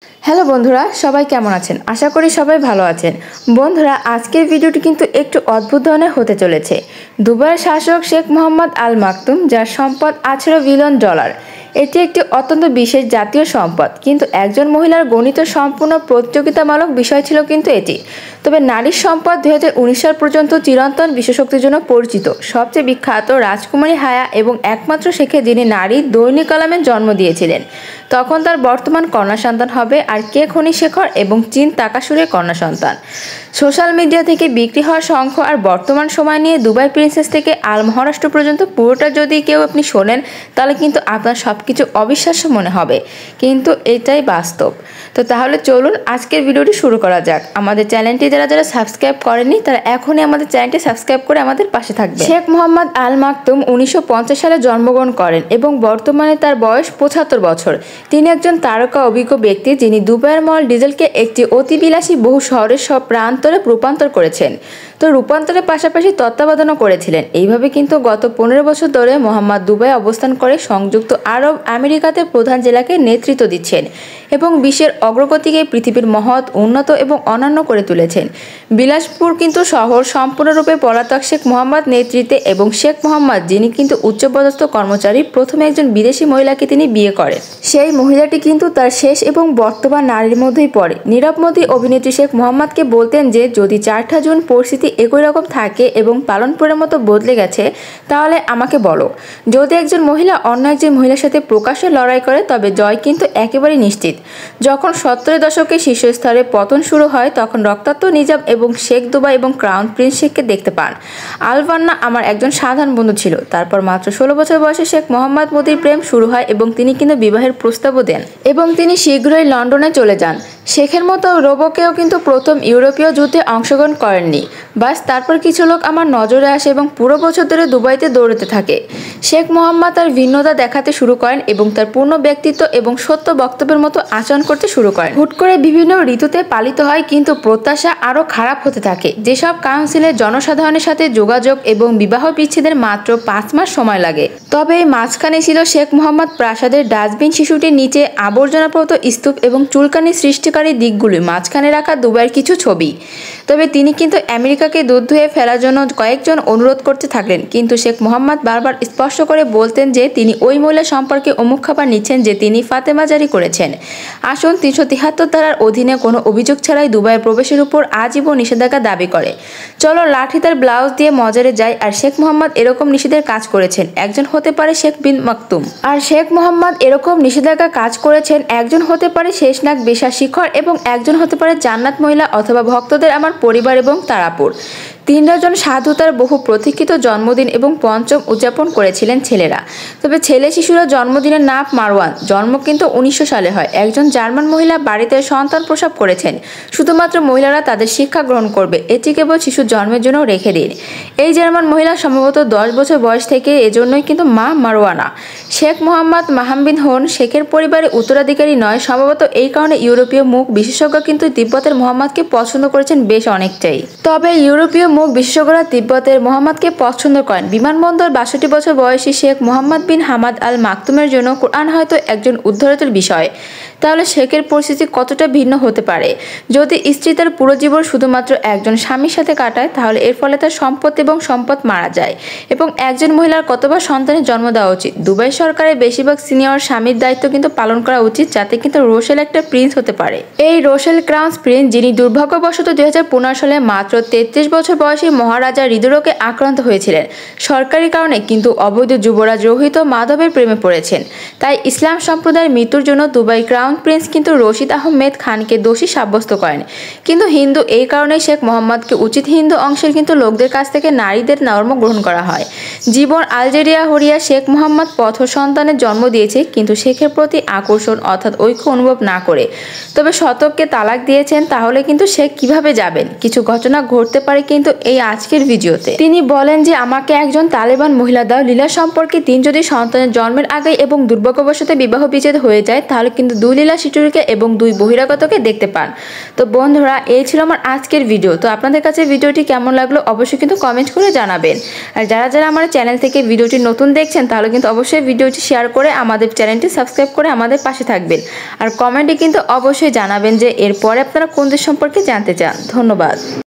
Hello বন্ধুরা, সবাই কেমন আছেন? আশা করি সবাই ভালো আছেন। বন্ধুরা, আজকের ভিডিওটি কিন্তু একটু অদ্ভুত ধরনের হতে চলেছে। দুবাইয়ের শাসক শেখ মোহাম্মদ আল মাকতুম, যার সম্পদ $18 বিলিয়ন। এটি একটি অত্যন্ত বিশেষ জাতীয় সম্পদ, কিন্তু একজন মহিলার গণিত সম্পূর্ণ প্রতিযোগিতামূলক বিষয় ছিল কিন্তু এটি। তবে নারীর সম্পদ 2019 সাল পর্যন্ত চিরন্তন বিশ্বশক্তির জন্য পরিচিত। সবচেয়ে বিখ্যাত রাজকুমারী হায়া এবং একমাত্র শেখে যিনি নারী দৈনিক কলামের জন্ম দিয়েছিলেন। তখন তার বর্তমান কন্যা সন্তান হবে আর কে খনি শেখর এবং চীন তাকাসুরের কন্যা সন্তান। সোশ্যাল মিডিয়া থেকে বিক্রি হওয়ার সংখ্যা আর বর্তমান সময় নিয়ে দুবাই প্রিন্সেস থেকে আল মহারাষ্ট্র পর্যন্ত পুরোটা যদি কেউ আপনি শোনেন, তাহলে কিন্তু আপনার সব কিছু অবিশ্বাস্য মনে হবে, কিন্তু এটাই বাস্তব। তো তাহলে চলুন আজকের ভিডিওটি শুরু করা যাক। আমাদের চ্যানেলটি যারা সাবস্ক্রাইব করেনি, তারা এখনই আমাদের চ্যানেলটি সাবস্ক্রাইব করে আমাদের পাশে থাকবে। শেখ মোহাম্মদ আল মাকতুম 1950 সালে জন্মগ্রহণ করেন এবং বর্তমানে তার বয়স 75 বছর। তিনি একজন তারকা অভিজ্ঞ ব্যক্তি, যিনি দুবাইয়ের মল ডিজেলকে একটি অতিবিলাসী বহু শহরের সব প্রান্তরে রূপান্তর করেছেন। তো রূপান্তরের পাশাপাশি তত্ত্বাবধানও করেছিলেন। এইভাবে কিন্তু গত 15 বছর ধরে মোহাম্মদ দুবাই অবস্থান করে সংযুক্ত আরব আমেরিকাতে প্রধান জেলাকে নেতৃত্ব দিচ্ছেন এবং বিশ্বের অগ্রগতিকে পৃথিবীর মহৎ, উন্নত এবং অনন্য করে তুলেছেন। বিলাসপুর কিন্তু শহর সম্পূর্ণরূপে পলাতক শেখ মোহাম্মদ নেতৃত্বে, এবং শেখ মোহাম্মদ, যিনি কিন্তু উচ্চপদস্থ কর্মচারী, প্রথমে একজন বিদেশি মহিলাকে তিনি বিয়ে করেন। সেই মহিলাটি কিন্তু তার শেষ এবং বর্তমান নারীর মধ্যেই পড়ে। নীরব মোদী অভিনেত্রী শেখ মোহাম্মদকে বলতেন যে যদি 4টা জুন পরিস্থিতি একই রকম থাকে এবং পালনপুরের মতো বদলে গেছে, তাহলে আমাকে বলো। যদি একজন মহিলা অন্য একজন মহিলার সাথে প্রকাশ্যে লড়াই করে, তবে জয় কিন্তু একেবারেই নিশ্চিত। যখন 70-এর দশকে শীর্ষস্তরে পতন শুরু হয়, তখন রক্তাক্ত নিজাম এবং শেখ দুবাই এবং ক্রাউন প্রিন্স শেখকে দেখতে পান। আলবান্না আমার একজন সাধারণ বন্ধু ছিল। তারপর মাত্র 16 বছর বয়সে শেখ মোহাম্মদ মোদির প্রেম শুরু হয় এবং তিনি কিন্তু বিবাহের প্রস্তাবও দেন এবং তিনি শীঘ্রই লন্ডনে চলে যান। শেখের মতো রোবোকেও কিন্তু প্রথম ইউরোপীয় যুদ্ধে অংশগ্রহণ করেননি। বাস তারপর কিছু লোক আমার নজরে আসে এবং পুরো বছর ধরে দুবাইতে দৌড়াতে থাকে। শেখ মোহাম্মদ তার ভিন্নতা দেখাতে শুরু করেন এবং তার পূর্ণ ব্যক্তিত্ব এবং সত্য বক্তব্যের মতো আচরণ করতে শুরু করেন। হুট করে বিভিন্ন ঋতুতে পালিত হয়, কিন্তু প্রত্যাশা আরও খারাপ হতে থাকে। যেসব কাউন্সিলের জনসাধারণের সাথে যোগাযোগ এবং বিবাহ বিচ্ছেদের মাত্র 5 মাস সময় লাগে। তবে এই মাঝখানে ছিল শেখ মোহাম্মদ প্রাসাদের ডাস্টবিন, শিশুটির নিচে আবর্জনাপ্রত স্তূপ এবং চুলকানি সৃষ্টিকারী দিকগুলি মাঝখানে রাখা দুবাইয়ের কিছু ছবি। তবে তিনি কিন্তু আমেরিকাকে দুধ ধুয়ে ফেলার জন্য কয়েকজন অনুরোধ করতে থাকলেন, কিন্তু শেখ মোহাম্মদ বারবার স্পষ্ট করে বলতেন যে তিনি ওই মহিলা সম্পর্কে অমুক খাবার নিচ্ছেন যে তিনি ফাতেমা জারি করেছেন। আসুন 373 ধারার অধীনে কোনো অভিযোগ ছাড়াই দুবাইয়ে প্রবেশের উপর আজীবন নিষেধাজ্ঞা দাবি করে। চলো লাঠিদার ব্লাউজ দিয়ে মজারে যাই। আর শেখ মোহাম্মদ এরকম নিষেধের কাজ করেছেন। একজন হতে পারে শেখ বিন মাকতুম, আর শেখ মোহাম্মদ এরকম নিষেধাজ্ঞা কাজ করেছেন। একজন হতে পারে শেষনাগ বেশা শিখর, এবং একজন হতে পারে জান্নাত মহিলা অথবা ভক্তদের আমার পরিবার এবং তারাপুর। 3 ডজন সাধু তার বহু প্রতীক্ষিত জন্মদিন এবং পঞ্চম উদযাপন করেছিলেন ছেলেরা। তবে ছেলে শিশুরা জন্মদিনের নাম মারওয়ান। জন্ম কিন্তু 1900 সালে হয়। একজন জার্মান মহিলা বাড়িতে সন্তান প্রসব করেছেন। শুধুমাত্র মহিলারা তাদের শিক্ষা গ্রহণ করবে, এটি কেবল শিশুর জন্মের জন্য রেখে দিন। এই জার্মান মহিলা সম্ভবত 10 বছর বয়স থেকে, এজন্যই কিন্তু মা মারওয়ানা। শেখ মোহাম্মদ মাহামবিন হন শেখের পরিবারের উত্তরাধিকারী নয়। সম্ভবত এই কারণে ইউরোপীয় মুখ বিশেষজ্ঞ কিন্তু তিব্বতের মোহাম্মদকে পছন্দ করেছেন বেশ অনেকটাই। তবে ইউরোপীয় মুখ বিশেষজ্ঞরা তিব্বতের মোহাম্মদকে পছন্দ করেন। বিমানবন্দর 62 বছর বয়সী Sheikh Mohammed bin Hamad Al মাকতুমের জন্য কোরআন হয়তো একজন উদ্ধরতের বিষয়। তাহলে শেখের পরিস্থিতি কতটা ভিন্ন হতে পারে? যদি স্ত্রী তার পুরো জীবন শুধুমাত্র একজন স্বামীর সাথে কাটায়, তাহলে এর ফলে তার সম্পদ এবং সম্পদ মারা যায়। এবং একজন মহিলার কতবার সন্তানের জন্ম দেওয়া উচিত? দুবাই সরকারের বেশিরভাগ সিনিয়র স্বামীর দায়িত্ব কিন্তু পালন করা উচিত, যাতে কিন্তু রোশেল একটা প্রিন্স হতে পারে। এই রোশেল ক্রাউন প্রিন্স, যিনি দুর্ভাগ্যবশত 2015 সালে মাত্র 33 বছর বয়সী মহারাজা হৃদরোগে আক্রান্ত হয়েছিলেন সরকারি কারণে, কিন্তু অবৈধ যুবরাজ রোহিত মাধবের প্রেমে পড়েছেন। তাই ইসলাম সম্প্রদায়ের মৃত্যুর জন্য দুবাই ক্রাউন প্রিন্স কিন্তু রশিদ আহমেদ খানকে দোষী সাব্যস্ত করেন। কিন্তু হিন্দু, এই কারণে শেখ মোহাম্মদকে উচিত হিন্দু অংশের কিন্তু লোকদের কাছ থেকে নারীদের ধর্ম গ্রহণ করা হয়। জীবন আলজেরিয়া হরিয়া শেখ মোহাম্মদ পথ সন্তানের জন্ম দিয়েছে, কিন্তু শেখের প্রতি আকর্ষণ অর্থাৎ ঐক্য অনুভব না করে। তবে শতককে তালাক দিয়েছেন। তাহলে কিন্তু শেখ কিভাবে যাবেন? কিছু ঘটনা ঘটতে পারে কিন্তু এই আজকের ভিডিওতে। তিনি বলেন যে আমাকে একজন তালেবান মহিলা দাও। লীলা সম্পর্কে তিনি যদি সন্তানের জন্মের আগে এবং দুর্ভাগ্যবশত বিবাহ বিচ্ছেদ হয়ে যায়, তাহলে কিন্তু 2 লীলা শিটুরিকে এবং 2 বহিরাগতকে দেখতে পান। তো বন্ধুরা, এই ছিল আমার আজকের ভিডিও। তো আপনাদের কাছে ভিডিওটি কেমন লাগলো অবশ্যই কিন্তু কমেন্ট করে জানাবেন। আর যারা যারা আমার চ্যানেল থেকে ভিডিওটি নতুন দেখছেন তাহলে কিন্তু অবশ্যই ভিডিওটি শেয়ার করে আমাদের চ্যানেলটি সাবস্ক্রাইব করে আমাদের পাশে থাকবেন। আর কমেন্টে কিন্তু অবশ্যই জানাবেন যে এরপরে আপনারা কোন দেশ সম্পর্কে জানতে চান। ধন্যবাদ।